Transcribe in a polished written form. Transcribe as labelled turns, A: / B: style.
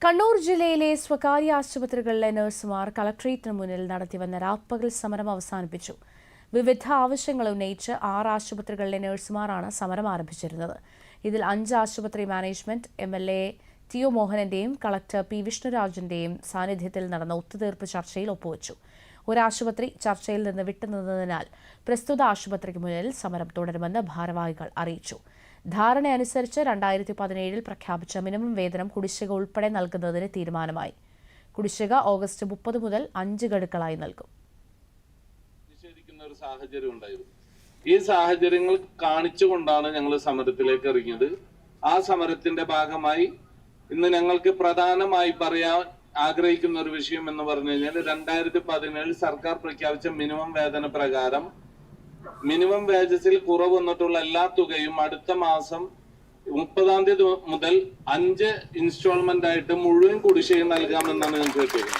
A: കണ്ണൂർ ജില്ലയിലെ സ്വകാര്യ ആശുപത്രികളിലെ നഴ്സുമാർ കളക്ടറേറ്റിന് മുന്നിൽ നടത്തിവന്ന രാപ്പകൽ സമരം അവസാനിപ്പിച്ചു. വിവിധ ആവശ്യങ്ങൾ ഉന്നയിച്ച് 6 ആശുപത്രികളിലെ നഴ്സുമാരാണ് സമരം ആരംഭിച്ചിരുന്നത്. ഇതിൽ 5 ആശുപത്രി മാനേജ്മെന്റ് MLA ടി ഒ മോഹനന്റെയും കളക്ടർ പി വിഷ്ണുരാജിന്റെയും സാന്നിധ്യത്തിൽ നടന്ന ഒത്തുതീർപ്പ് ചർച്ചയിൽ ഒപ്പുവച്ചു. ഒരാശുപത്രി ചർച്ചയിൽ നിന്ന് വിട്ടുനിന്നതിനാൽ പ്രസ്തുത ആശുപത്രിക്ക് മുന്നിൽ സമരം തുടരുമെന്ന് ഭാരവാഹികൾ അറിയിച്ചു. ധാരണയനുസരിച്ച് 2017 പ്രഖ്യാപിച്ച മിനിമം വേതനം കുടിശ്ശിക ഉൾപ്പെടെ നൽകുന്നതിന് തീരുമാനമായി. കുടിശ്ശിക ഓഗസ്റ്റ് 30 മുതൽ 5 ഗഡുക്കളായി നൽകും.
B: ഈ സാഹചര്യങ്ങൾ കാണിച്ചുകൊണ്ടാണ് ഞങ്ങൾ സമരത്തിലേക്ക് ഇറങ്ങിയത്. ആ സമരത്തിന്റെ ഭാഗമായി ഇന്ന് ഞങ്ങൾക്ക് പ്രധാനമായി പറയാൻ ആഗ്രഹിക്കുന്ന ഒരു വിഷയം എന്ന് പറഞ്ഞു കഴിഞ്ഞാൽ 2017 സർക്കാർ പ്രഖ്യാപിച്ച മിനിമം വേതന പ്രകാരം മിനിമം വേജസിൽ കുറവ് വന്നിട്ടുള്ള എല്ലാ തുകയും അടുത്ത മാസം 30-ാം തീയതി മുതൽ 5 ഇൻസ്റ്റാൾമെന്റ് ആയിട്ട് മുഴുവൻ കുടിശ്ശിക നൽകാമെന്നാണ് ഞങ്ങൾക്ക് കിട്ടിയത്.